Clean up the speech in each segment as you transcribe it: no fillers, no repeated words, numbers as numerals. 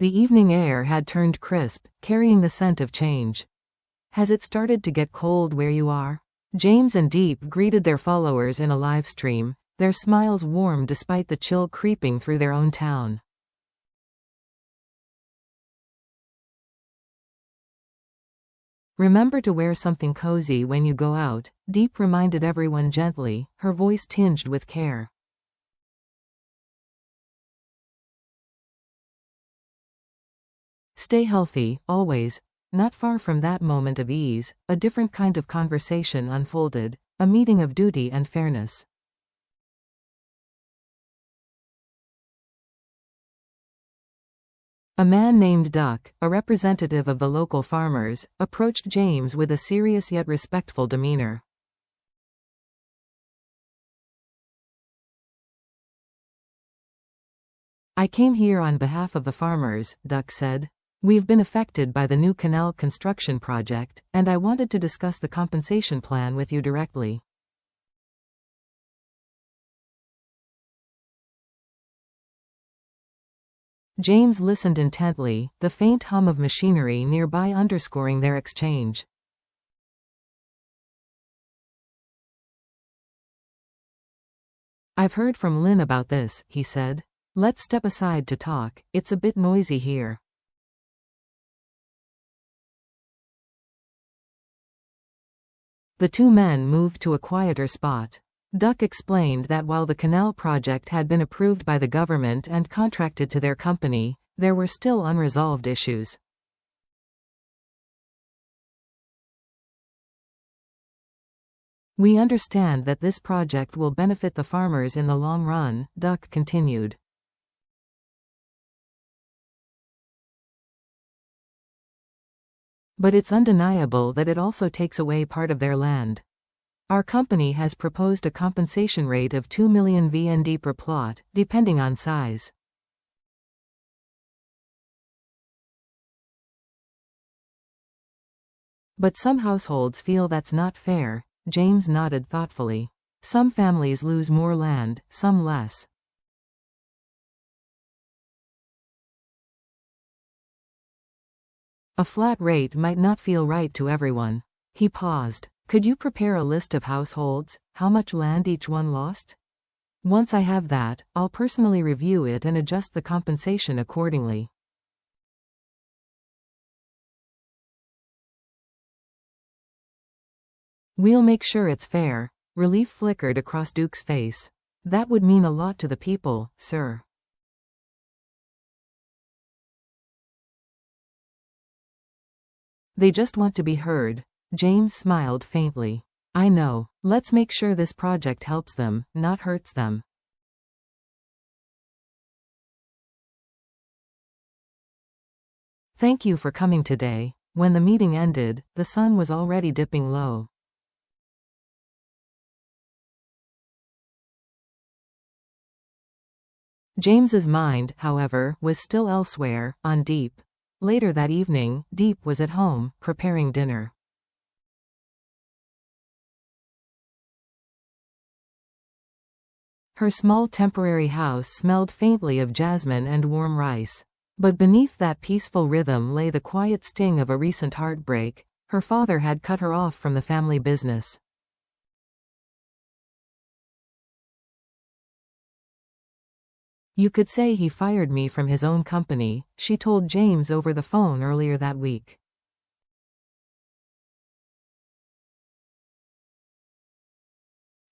The evening air had turned crisp, carrying the scent of change. Has it started to get cold where you are? James and Diep greeted their followers in a live stream, their smiles warm despite the chill creeping through their own town. Remember to wear something cozy when you go out, Diep reminded everyone gently, her voice tinged with care. Stay healthy, always. Not far from that moment of ease, a different kind of conversation unfolded, a meeting of duty and fairness. A man named Duck, a representative of the local farmers, approached James with a serious yet respectful demeanor. I came here on behalf of the farmers, Duck said. We've been affected by the new canal construction project, and I wanted to discuss the compensation plan with you directly. James listened intently, the faint hum of machinery nearby underscoring their exchange. I've heard from Lynn about this, he said. Let's step aside to talk, it's a bit noisy here. The two men moved to a quieter spot. Duck explained that while the canal project had been approved by the government and contracted to their company, there were still unresolved issues. We understand that this project will benefit the farmers in the long run, Duck continued. But it's undeniable that it also takes away part of their land. Our company has proposed a compensation rate of 2 million VND per plot, depending on size. But some households feel that's not fair, James nodded thoughtfully. Some families lose more land, some less. A flat rate might not feel right to everyone. He paused. Could you prepare a list of households, how much land each one lost? Once I have that, I'll personally review it and adjust the compensation accordingly. We'll make sure it's fair. Relief flickered across Duke's face. That would mean a lot to the people, sir. They just want to be heard. James smiled faintly. I know. Let's make sure this project helps them, not hurts them. Thank you for coming today. When the meeting ended, the sun was already dipping low. James's mind, however, was still elsewhere, on Diep. Later that evening, Diep was at home, preparing dinner. Her small temporary house smelled faintly of jasmine and warm rice. But beneath that peaceful rhythm lay the quiet sting of a recent heartbreak. Her father had cut her off from the family business. You could say he fired me from his own company, she told James over the phone earlier that week.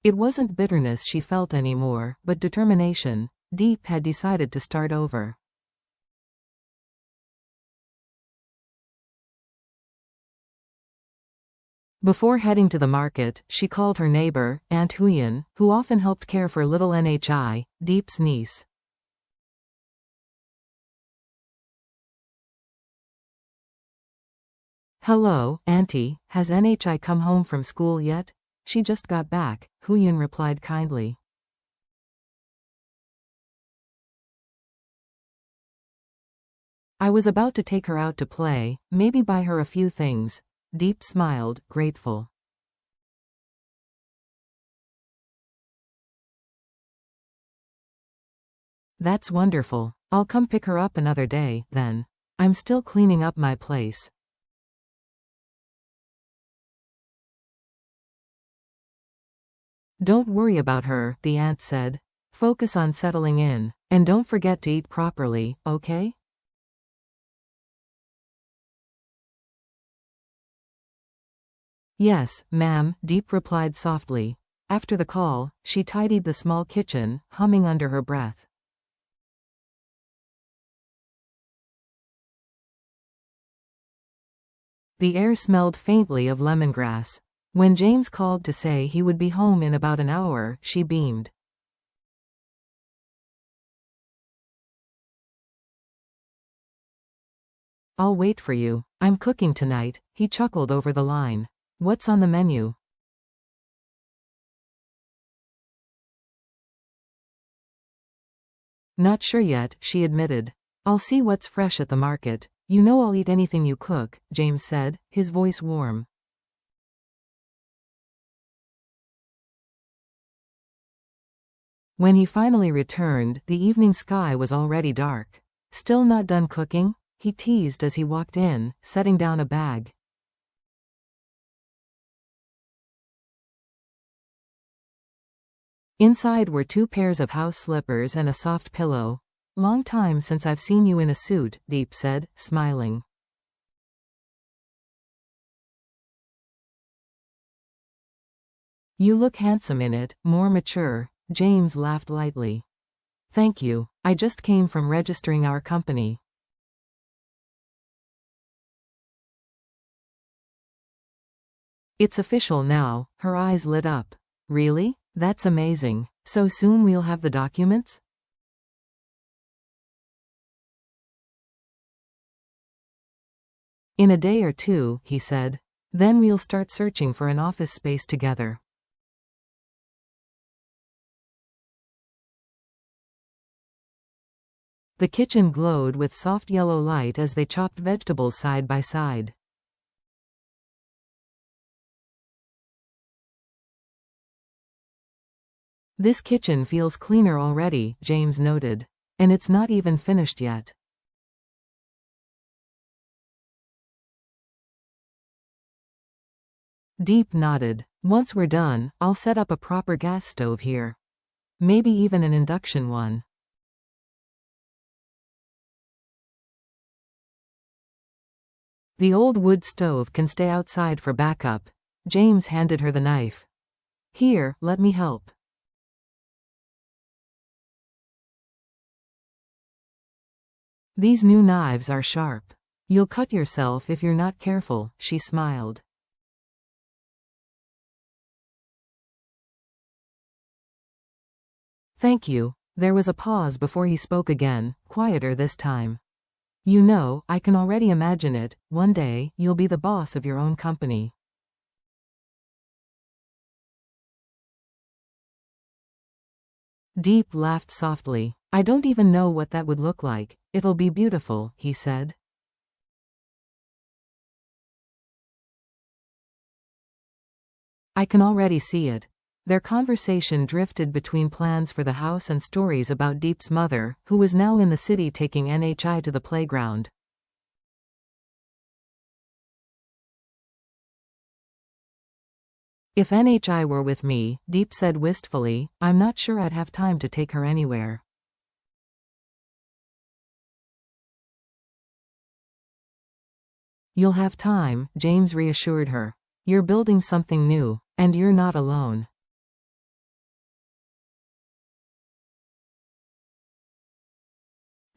It wasn't bitterness she felt anymore, but determination. Diep had decided to start over. Before heading to the market, she called her neighbor, Aunt Huyen, who often helped care for little Nhi, Diep's niece. Hello, Auntie, has Nhi come home from school yet? She just got back, Huyen replied kindly. I was about to take her out to play, maybe buy her a few things. Diep smiled, grateful. That's wonderful. I'll come pick her up another day, then. I'm still cleaning up my place. Don't worry about her, the aunt said. Focus on settling in. And don't forget to eat properly, okay? Yes, ma'am, Diep replied softly. After the call, she tidied the small kitchen, humming under her breath. The air smelled faintly of lemongrass. When James called to say he would be home in about an hour, she beamed. I'll wait for you. I'm cooking tonight, he chuckled over the line. What's on the menu? Not sure yet, she admitted. I'll see what's fresh at the market. You know I'll eat anything you cook, James said, his voice warm. When he finally returned, the evening sky was already dark. Still not done cooking? He teased as he walked in, setting down a bag. Inside were 2 pairs of house slippers and a soft pillow. Long time since I've seen you in a suit, Diep said, smiling. You look handsome in it, more mature, James laughed lightly. Thank you. I just came from registering our company. It's official now, her eyes lit up. Really? That's amazing. So soon we'll have the documents? In a day or two, he said. Then we'll start searching for an office space together. The kitchen glowed with soft yellow light as they chopped vegetables side by side. This kitchen feels cleaner already, James noted. And it's not even finished yet. Diep nodded. Once we're done, I'll set up a proper gas stove here. Maybe even an induction one. The old wood stove can stay outside for backup. James handed her the knife. Here, let me help. These new knives are sharp. You'll cut yourself if you're not careful, she smiled. Thank you. There was a pause before he spoke again, quieter this time. You know, I can already imagine it. One day, you'll be the boss of your own company. Diep laughed softly. I don't even know what that would look like. It'll be beautiful, he said. I can already see it. Their conversation drifted between plans for the house and stories about Diep's mother, who was now in the city taking NHI to the playground. If NHI were with me, Diep said wistfully, I'm not sure I'd have time to take her anywhere. You'll have time, James reassured her. You're building something new, and you're not alone.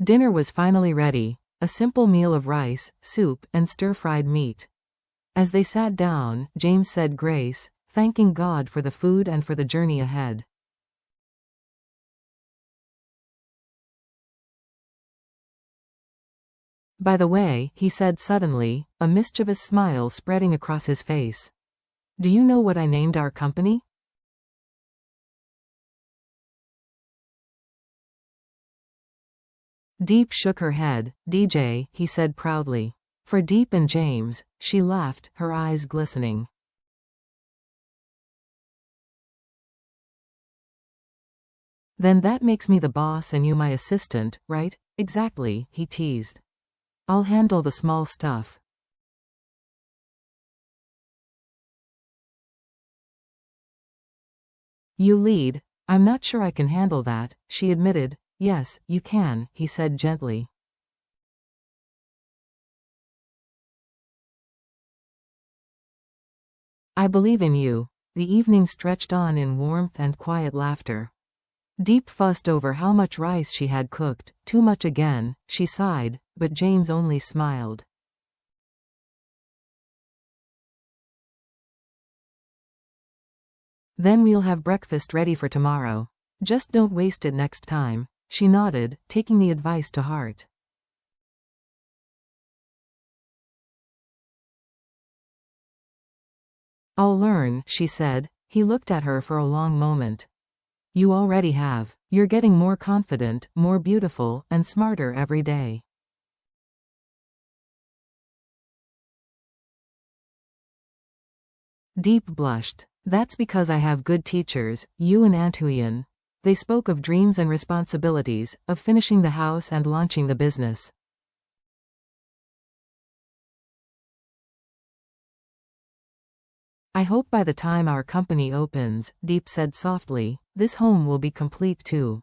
Dinner was finally ready, a simple meal of rice, soup, and stir-fried meat. As they sat down, James said grace, thanking God for the food and for the journey ahead. By the way, he said suddenly, a mischievous smile spreading across his face. Do you know what I named our company? Diep shook her head. DJ, he said proudly. For Diep and James, she laughed, her eyes glistening. Then that makes me the boss and you my assistant, right? Exactly, he teased. I'll handle the small stuff. You lead. I'm not sure I can handle that, she admitted. Yes, you can, he said gently. I believe in you. The evening stretched on in warmth and quiet laughter. Diep fussed over how much rice she had cooked. Too much again, she sighed, but James only smiled. Then we'll have breakfast ready for tomorrow. Just don't waste it next time. She nodded, taking the advice to heart. I'll learn, she said. He looked at her for a long moment. You already have. You're getting more confident, more beautiful, and smarter every day. Diep blushed. That's because I have good teachers, you and Aunt Huyen. They spoke of dreams and responsibilities, of finishing the house and launching the business. I hope by the time our company opens, Diep said softly, this home will be complete too.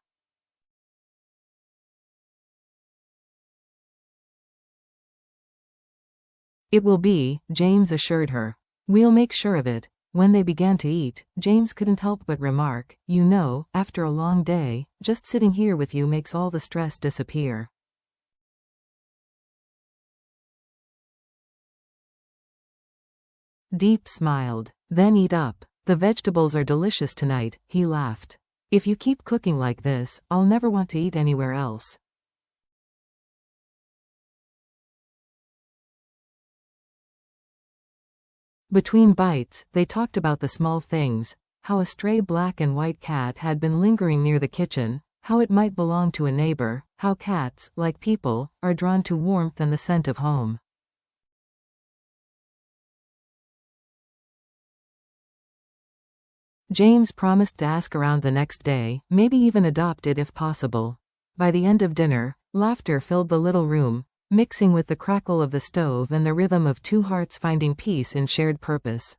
It will be, James assured her. We'll make sure of it. When they began to eat, James couldn't help but remark, you know, after a long day, just sitting here with you makes all the stress disappear. Diep smiled. Then eat up. The vegetables are delicious tonight, he laughed. If you keep cooking like this, I'll never want to eat anywhere else. Between bites, they talked about the small things, how a stray black and white cat had been lingering near the kitchen, how it might belong to a neighbor, how cats, like people, are drawn to warmth and the scent of home. James promised to ask around the next day, maybe even adopt it if possible. By the end of dinner, laughter filled the little room, mixing with the crackle of the stove and the rhythm of two hearts finding peace in shared purpose.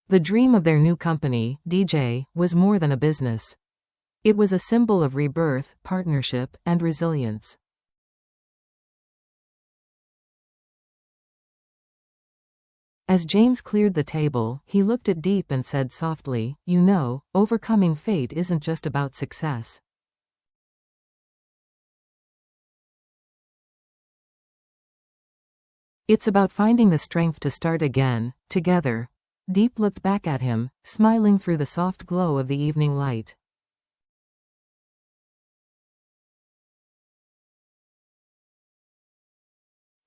The dream of their new company, DJ, was more than a business. It was a symbol of rebirth, partnership, and resilience. As James cleared the table, he looked at Diep and said softly, you know, overcoming fate isn't just about success. It's about finding the strength to start again, together. Diep looked back at him, smiling through the soft glow of the evening light.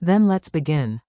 Then let's begin.